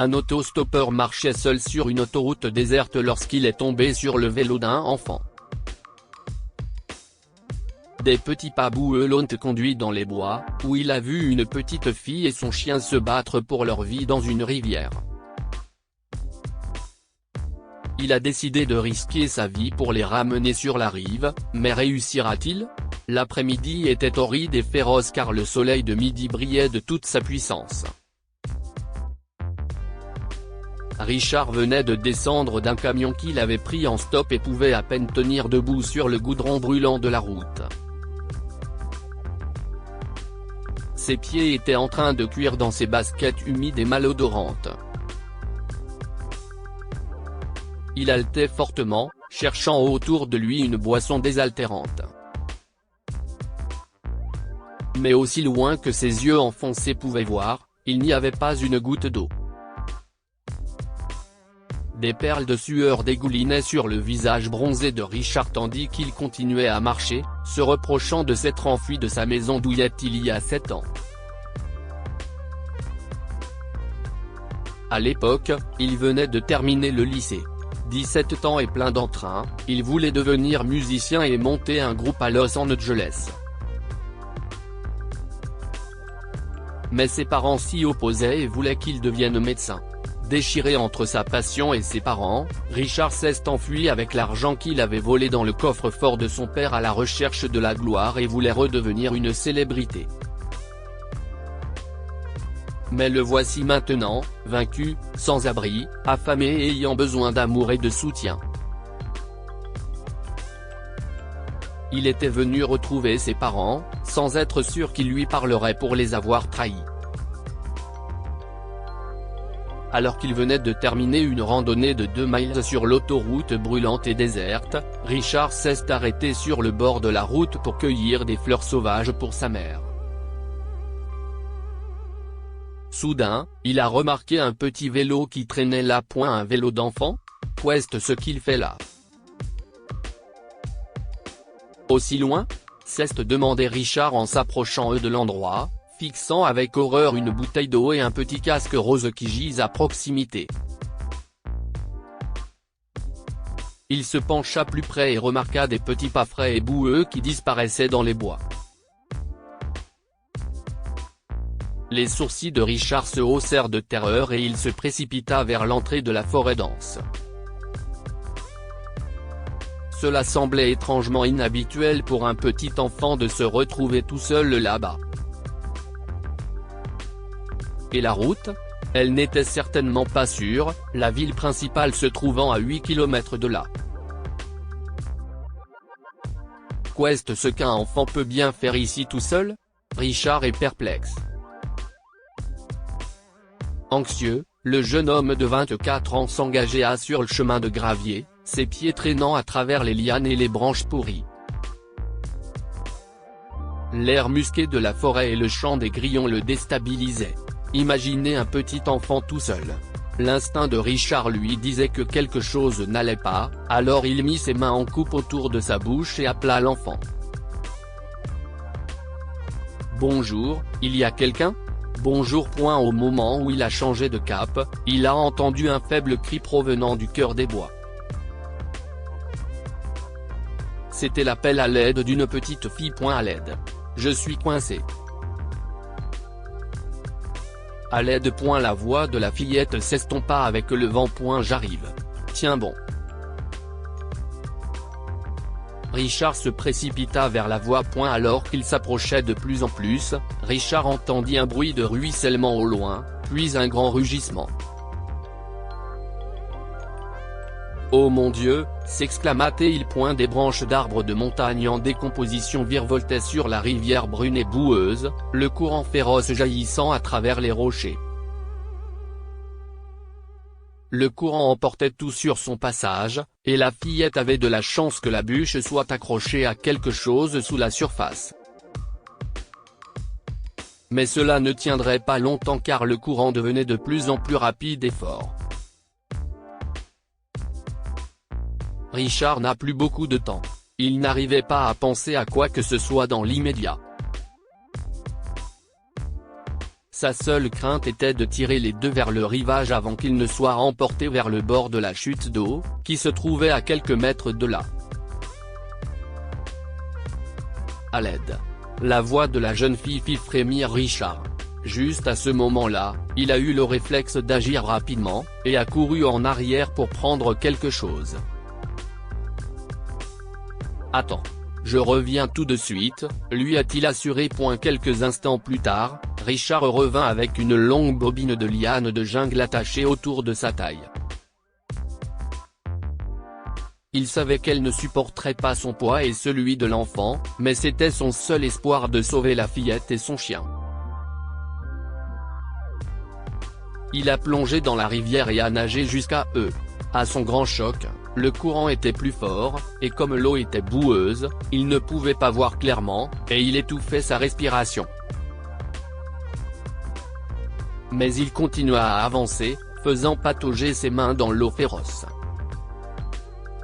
Un autostoppeur marchait seul sur une autoroute déserte lorsqu'il est tombé sur le vélo d'un enfant. Des petits pas boueux l'ont conduit dans les bois, où il a vu une petite fille et son chien se battre pour leur vie dans une rivière. Il a décidé de risquer sa vie pour les ramener sur la rive, mais réussira-t-il ? L'après-midi était torride et féroce car le soleil de midi brillait de toute sa puissance. Richard venait de descendre d'un camion qu'il avait pris en stop et pouvait à peine tenir debout sur le goudron brûlant de la route. Ses pieds étaient en train de cuire dans ses baskets humides et malodorantes. Il haletait fortement, cherchant autour de lui une boisson désaltérante. Mais aussi loin que ses yeux enfoncés pouvaient voir, il n'y avait pas une goutte d'eau. Des perles de sueur dégoulinaient sur le visage bronzé de Richard tandis qu'il continuait à marcher, se reprochant de s'être enfui de sa maison douillette il y a 7 ans. À l'époque, il venait de terminer le lycée. 17 ans et plein d'entrain, il voulait devenir musicien et monter un groupe à Los Angeles. Mais ses parents s'y opposaient et voulaient qu'il devienne médecin. Déchiré entre sa passion et ses parents, Richard s'est enfui avec l'argent qu'il avait volé dans le coffre-fort de son père à la recherche de la gloire et voulait redevenir une célébrité. Mais le voici maintenant, vaincu, sans abri, affamé et ayant besoin d'amour et de soutien. Il était venu retrouver ses parents, sans être sûr qu'ils lui parleraient pour les avoir trahis. Alors qu'il venait de terminer une randonnée de 2 miles sur l'autoroute brûlante et déserte, Richard s'est arrêté sur le bord de la route pour cueillir des fleurs sauvages pour sa mère. Soudain, il a remarqué un petit vélo qui traînait là. Un vélo d'enfant ? Qu'est-ce ce qu'il fait là ? Aussi loin ? s'est demandé Richard en s'approchant de l'endroit, fixant avec horreur une bouteille d'eau et un petit casque rose qui gisent à proximité. Il se pencha plus près et remarqua des petits pas frais et boueux qui disparaissaient dans les bois. Les sourcils de Richard se haussèrent de terreur et il se précipita vers l'entrée de la forêt dense. Cela semblait étrangement inhabituel pour un petit enfant de se retrouver tout seul là-bas. Et la route ? Elle n'était certainement pas sûre, la ville principale se trouvant à 8 km de là. Qu'est-ce ce qu'un enfant peut bien faire ici tout seul ? Richard est perplexe. Anxieux, le jeune homme de 24 ans s'engageait sur le chemin de gravier, ses pieds traînant à travers les lianes et les branches pourries. L'air musqué de la forêt et le chant des grillons le déstabilisaient. Imaginez un petit enfant tout seul. L'instinct de Richard lui disait que quelque chose n'allait pas, alors il mit ses mains en coupe autour de sa bouche et appela l'enfant. « Bonjour, il y a quelqu'un ? » Bonjour. Au moment où il a changé de cap, il a entendu un faible cri provenant du cœur des bois. C'était l'appel à l'aide d'une petite fille. À l'aide. Je suis coincé. À l'aide. La voix de la fillette s'estompa avec le vent. J'arrive. Tiens bon. Richard se précipita vers la voix. Alors qu'il s'approchait de plus en plus, Richard entendit un bruit de ruissellement au loin, puis un grand rugissement. « Oh mon Dieu !» s'exclama-t-il. Des branches d'arbres de montagne en décomposition virevoltaient sur la rivière brune et boueuse, le courant féroce jaillissant à travers les rochers. Le courant emportait tout sur son passage, et la fillette avait de la chance que la bûche soit accrochée à quelque chose sous la surface. Mais cela ne tiendrait pas longtemps car le courant devenait de plus en plus rapide et fort. Richard n'a plus beaucoup de temps. Il n'arrivait pas à penser à quoi que ce soit dans l'immédiat. Sa seule crainte était de tirer les deux vers le rivage avant qu'ils ne soient emportés vers le bord de la chute d'eau, qui se trouvait à quelques mètres de là. À l'aide. La voix de la jeune fille fit frémir Richard. Juste à ce moment-là, il a eu le réflexe d'agir rapidement, et a couru en arrière pour prendre quelque chose. « Attends. Je reviens tout de suite », lui a-t-il assuré. Quelques instants plus tard, Richard revint avec une longue bobine de liane de jungle attachée autour de sa taille. Il savait qu'elle ne supporterait pas son poids et celui de l'enfant, mais c'était son seul espoir de sauver la fillette et son chien. Il a plongé dans la rivière et a nagé jusqu'à eux. À son grand choc, le courant était plus fort, et comme l'eau était boueuse, il ne pouvait pas voir clairement, et il étouffait sa respiration. Mais il continua à avancer, faisant patauger ses mains dans l'eau féroce.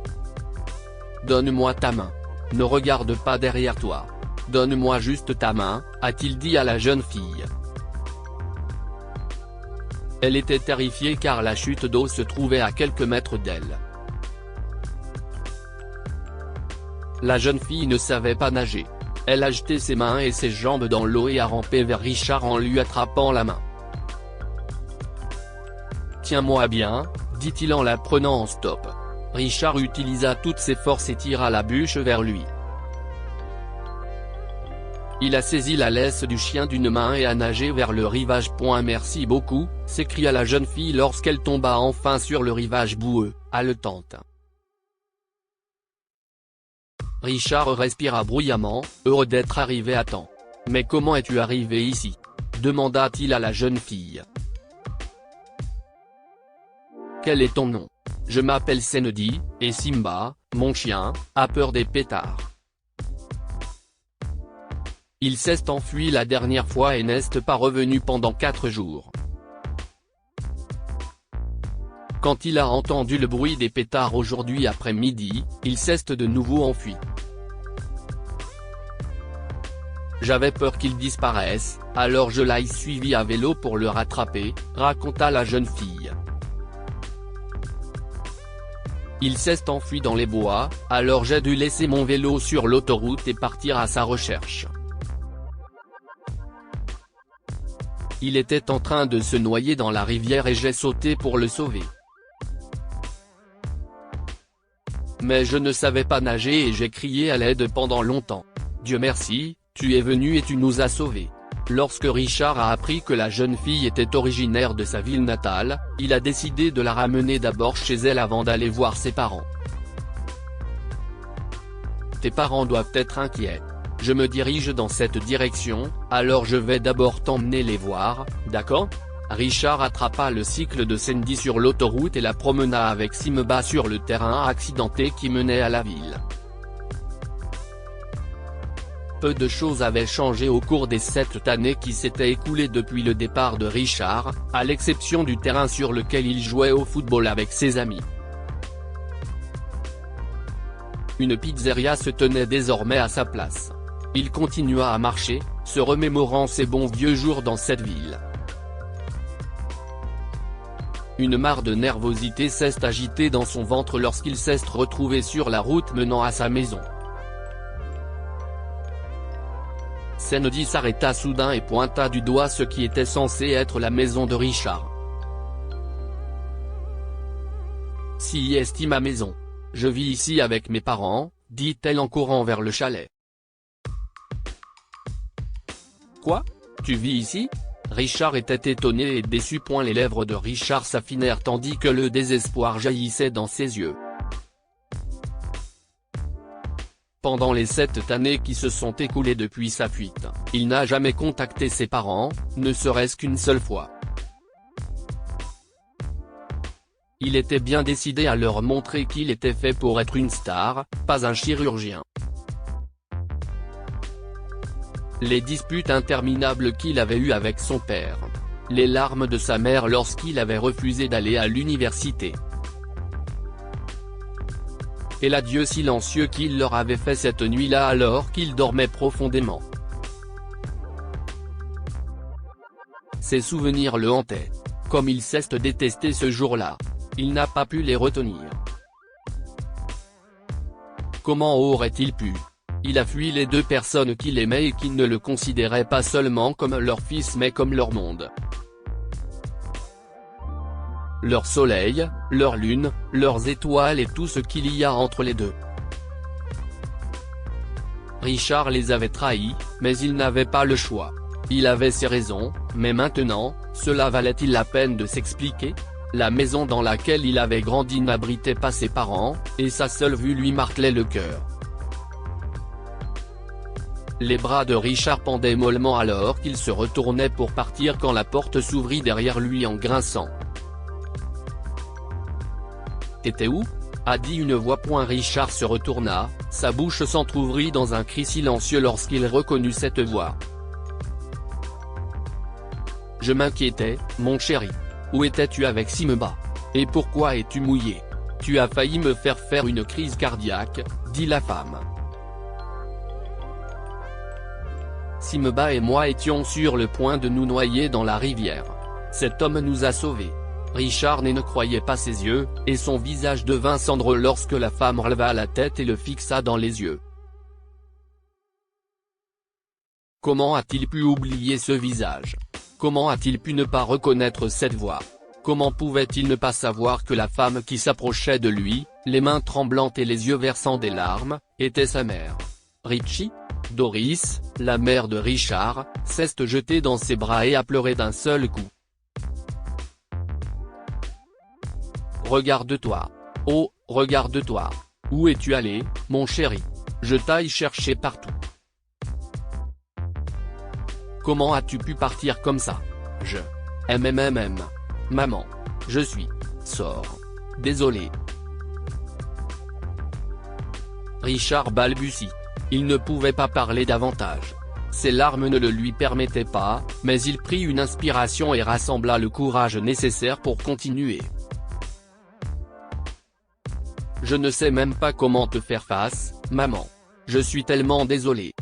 « Donne-moi ta main. Ne regarde pas derrière toi. Donne-moi juste ta main », a-t-il dit à la jeune fille. Elle était terrifiée car la chute d'eau se trouvait à quelques mètres d'elle. La jeune fille ne savait pas nager. Elle a jeté ses mains et ses jambes dans l'eau et a rampé vers Richard en lui attrapant la main. « Tiens-moi bien », dit-il en la prenant en stop. Richard utilisa toutes ses forces et tira la bûche vers lui. Il a saisi la laisse du chien d'une main et a nagé vers le rivage. « Merci beaucoup », s'écria la jeune fille lorsqu'elle tomba enfin sur le rivage boueux, haletante. Richard respira bruyamment, heureux d'être arrivé à temps. « Mais comment es-tu arrivé ici ?» demanda-t-il à la jeune fille. « Quel est ton nom ? » « Je m'appelle Senedi, et Simba, mon chien, a peur des pétards. Il s'est enfui la dernière fois et n'est pas revenu pendant 4 jours. Quand il a entendu le bruit des pétards aujourd'hui après-midi, il s'est de nouveau enfui. J'avais peur qu'il disparaisse, alors je l'ai suivi à vélo pour le rattraper, raconta la jeune fille. Il s'est enfui dans les bois, alors j'ai dû laisser mon vélo sur l'autoroute et partir à sa recherche. Il était en train de se noyer dans la rivière et j'ai sauté pour le sauver. Mais je ne savais pas nager et j'ai crié à l'aide pendant longtemps. Dieu merci, tu es venu et tu nous as sauvés. Lorsque Richard a appris que la jeune fille était originaire de sa ville natale, il a décidé de la ramener d'abord chez elle avant d'aller voir ses parents. Tes parents doivent être inquiets. Je me dirige dans cette direction, alors je vais d'abord t'emmener les voir, d'accord ? Richard attrapa le cycle de Sandy sur l'autoroute et la promena avec Simba sur le terrain accidenté qui menait à la ville. Peu de choses avaient changé au cours des 7 années qui s'étaient écoulées depuis le départ de Richard, à l'exception du terrain sur lequel il jouait au football avec ses amis. Une pizzeria se tenait désormais à sa place. Il continua à marcher, se remémorant ses bons vieux jours dans cette ville. Une mare de nervosité s'est agitée dans son ventre lorsqu'il s'est retrouvé sur la route menant à sa maison. Senedi s'arrêta soudain et pointa du doigt ce qui était censé être la maison de Richard. « Si est ma maison. Je vis ici avec mes parents », dit-elle en courant vers le chalet. « Quoi ? Tu vis ici ?» Richard était étonné et déçu. Les lèvres de Richard s'affinèrent tandis que le désespoir jaillissait dans ses yeux. Pendant les 7 années qui se sont écoulées depuis sa fuite, il n'a jamais contacté ses parents, ne serait-ce qu'une seule fois. Il était bien décidé à leur montrer qu'il était fait pour être une star, pas un chirurgien. Les disputes interminables qu'il avait eues avec son père. Les larmes de sa mère lorsqu'il avait refusé d'aller à l'université. Et l'adieu silencieux qu'il leur avait fait cette nuit-là alors qu'il dormait profondément. Ses souvenirs le hantaient. Comme il Ceste détesté ce jour-là. Il n'a pas pu les retenir. Comment aurait-il pu? Il a fui les deux personnes qu'il aimait et qui ne le considéraient pas seulement comme leur fils mais comme leur monde. Leur soleil, leur lune, leurs étoiles et tout ce qu'il y a entre les deux. Richard les avait trahis, mais il n'avait pas le choix. Il avait ses raisons, mais maintenant, cela valait-il la peine de s'expliquer? La maison dans laquelle il avait grandi n'abritait pas ses parents, et sa seule vue lui martelait le cœur. Les bras de Richard pendaient mollement alors qu'il se retournait pour partir quand la porte s'ouvrit derrière lui en grinçant. « T'étais où ?» a dit une voix. Richard se retourna, sa bouche s'entr'ouvrit dans un cri silencieux lorsqu'il reconnut cette voix. « Je m'inquiétais, mon chéri. Où étais-tu avec Simba? Et pourquoi es-tu mouillé? Tu as failli me faire une crise cardiaque, » dit la femme. Simba et moi étions sur le point de nous noyer dans la rivière. Cet homme nous a sauvés. Richard ne croyait pas ses yeux, et son visage devint cendre lorsque la femme releva la tête et le fixa dans les yeux. Comment a-t-il pu oublier ce visage? Comment a-t-il pu ne pas reconnaître cette voix? Comment pouvait-il ne pas savoir que la femme qui s'approchait de lui, les mains tremblantes et les yeux versant des larmes, était sa mère? Richie? Doris, la mère de Richard, s'est jetée dans ses bras et a pleuré d'un seul coup. Regarde-toi. Oh, regarde-toi. Où es-tu allé, mon chéri? Je t'aille chercher partout. Comment as-tu pu partir comme ça? Je. Maman. Je suis. Sors. Désolé. Richard balbutie. Il ne pouvait pas parler davantage. Ses larmes ne le lui permettaient pas, mais il prit une inspiration et rassembla le courage nécessaire pour continuer. Je ne sais même pas comment te faire face, maman. Je suis tellement désolé.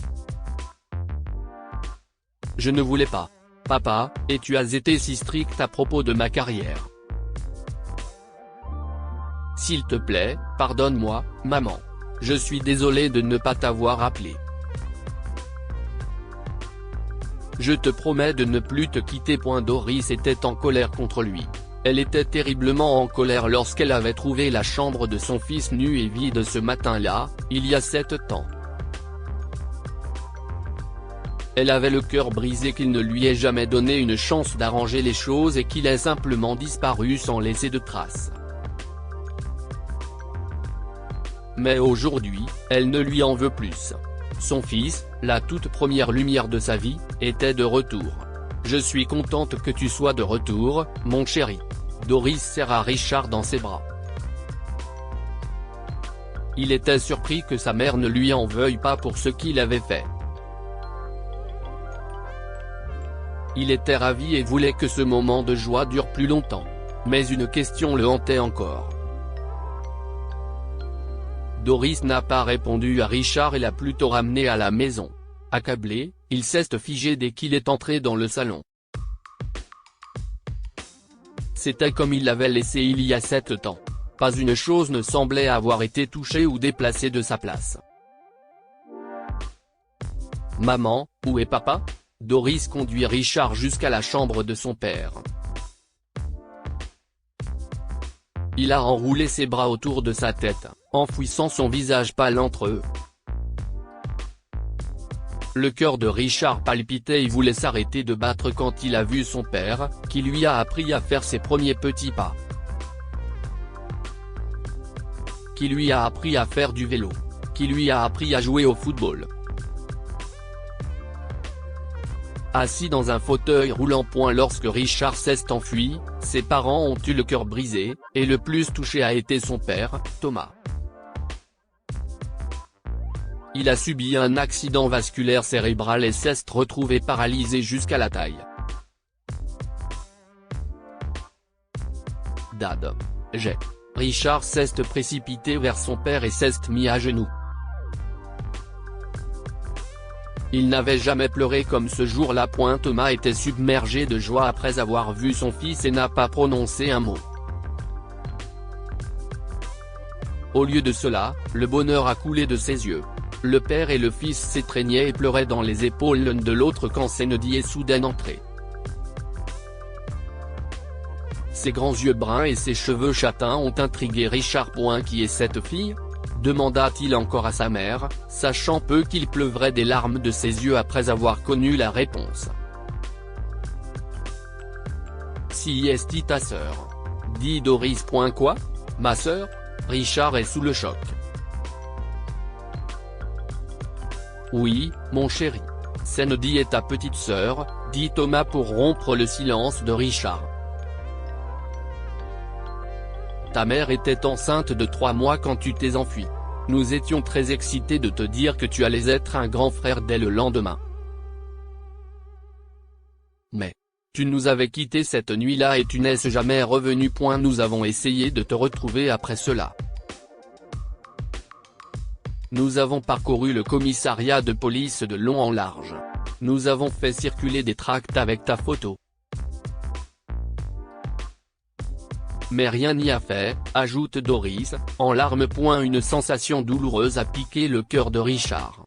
Je ne voulais pas. Papa, et tu as été si strict à propos de ma carrière. S'il te plaît, pardonne-moi, maman. Je suis désolé de ne pas t'avoir appelé. Je te promets de ne plus te quitter. Doris était en colère contre lui. Elle était terriblement en colère lorsqu'elle avait trouvé la chambre de son fils nue et vide ce matin-là, il y a 7 ans. Elle avait le cœur brisé qu'il ne lui ait jamais donné une chance d'arranger les choses et qu'il ait simplement disparu sans laisser de traces. Mais aujourd'hui, elle ne lui en veut plus. Son fils, la toute première lumière de sa vie, était de retour. Je suis contente que tu sois de retour, mon chéri. Doris serra Richard dans ses bras. Il était surpris que sa mère ne lui en veuille pas pour ce qu'il avait fait. Il était ravi et voulait que ce moment de joie dure plus longtemps. Mais une question le hantait encore. Doris n'a pas répondu à Richard et l'a plutôt ramené à la maison. Accablé, il s'est figé dès qu'il est entré dans le salon. C'était comme il l'avait laissé il y a 7 ans. Pas une chose ne semblait avoir été touchée ou déplacée de sa place. « Maman, où est papa ?» Doris conduit Richard jusqu'à la chambre de son père. Il a enroulé ses bras autour de sa tête, enfouissant son visage pâle entre eux. Le cœur de Richard palpitait et voulait s'arrêter de battre quand il a vu son père, qui lui a appris à faire ses premiers petits pas. Qui lui a appris à faire du vélo. Qui lui a appris à jouer au football. Assis dans un fauteuil roulant. Lorsque Richard s'est enfui, ses parents ont eu le cœur brisé, et le plus touché a été son père, Thomas. Il a subi un accident vasculaire cérébral et s'est retrouvé paralysé jusqu'à la taille. Dad. Richard s'est précipité vers son père et s'est mis à genoux. Il n'avait jamais pleuré comme ce jour-là. Thomas était submergé de joie après avoir vu son fils et n'a pas prononcé un mot. Au lieu de cela, le bonheur a coulé de ses yeux. Le père et le fils s'étreignaient et pleuraient dans les épaules l'un de l'autre quand Kennedy est soudain entré. Ses grands yeux bruns et ses cheveux châtains ont intrigué Richard. Qui est cette fille ? Demanda-t-il encore à sa mère, sachant peu qu'il pleuvrait des larmes de ses yeux après avoir connu la réponse. Si est ta sœur ? Dit Doris. Quoi ? Ma sœur ? Richard est sous le choc. Oui, mon chéri. Kennedy est ta petite sœur, dit Thomas pour rompre le silence de Richard. Ta mère était enceinte de 3 mois quand tu t'es enfui. Nous étions très excités de te dire que tu allais être un grand frère dès le lendemain. Mais tu nous avais quittés cette nuit-là et tu n'es jamais revenu. Nous avons essayé de te retrouver après cela. Nous avons parcouru le commissariat de police de long en large. Nous avons fait circuler des tracts avec ta photo. Mais rien n'y a fait, ajoute Doris, en larmes. Une sensation douloureuse a piqué le cœur de Richard.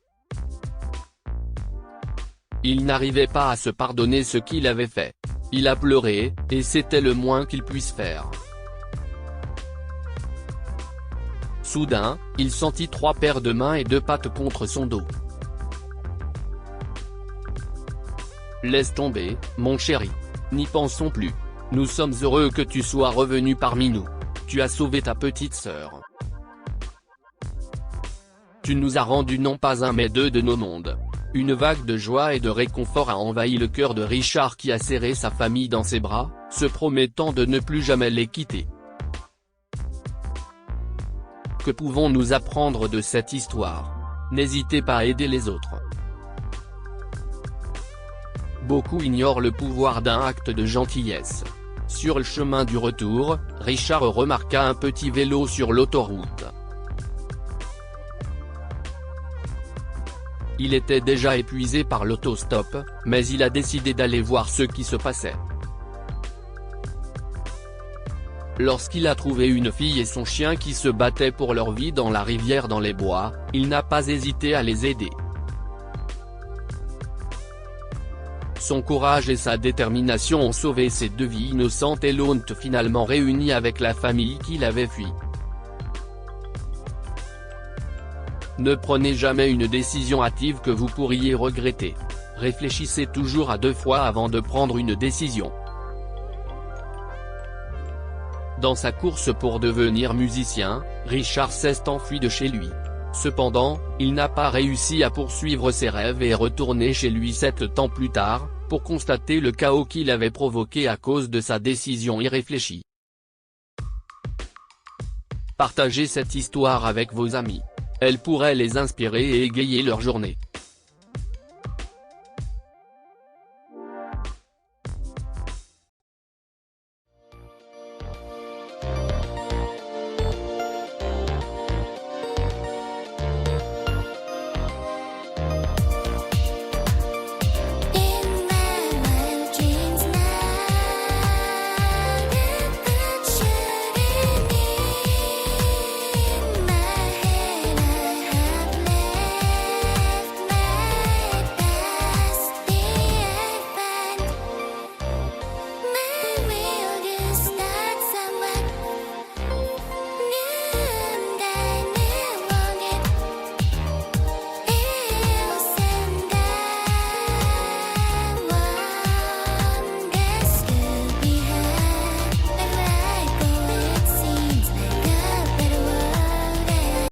Il n'arrivait pas à se pardonner ce qu'il avait fait. Il a pleuré, et c'était le moins qu'il puisse faire. Soudain, il sentit 3 paires de mains et 2 pattes contre son dos. Laisse tomber, mon chéri. N'y pensons plus. Nous sommes heureux que tu sois revenu parmi nous. Tu as sauvé ta petite sœur. Tu nous as rendu non pas un mais 2 de nos mondes. Une vague de joie et de réconfort a envahi le cœur de Richard qui a serré sa famille dans ses bras, se promettant de ne plus jamais les quitter. Que pouvons-nous apprendre de cette histoire ? N'hésitez pas à aider les autres. Beaucoup ignorent le pouvoir d'un acte de gentillesse. Sur le chemin du retour, Richard remarqua un petit vélo sur l'autoroute. Il était déjà épuisé par l'autostop, mais il a décidé d'aller voir ce qui se passait. Lorsqu'il a trouvé une fille et son chien qui se battaient pour leur vie dans la rivière dans les bois, il n'a pas hésité à les aider. Son courage et sa détermination ont sauvé ces 2 vies innocentes et l'ont finalement réuni avec la famille qu'il avait fui. Ne prenez jamais une décision hâtive que vous pourriez regretter. Réfléchissez toujours à 2 fois avant de prendre une décision. Dans sa course pour devenir musicien, Richard s'est enfui de chez lui. Cependant, il n'a pas réussi à poursuivre ses rêves et est retourné chez lui 7 ans plus tard, pour constater le chaos qu'il avait provoqué à cause de sa décision irréfléchie. Partagez cette histoire avec vos amis. Elle pourrait les inspirer et égayer leur journée.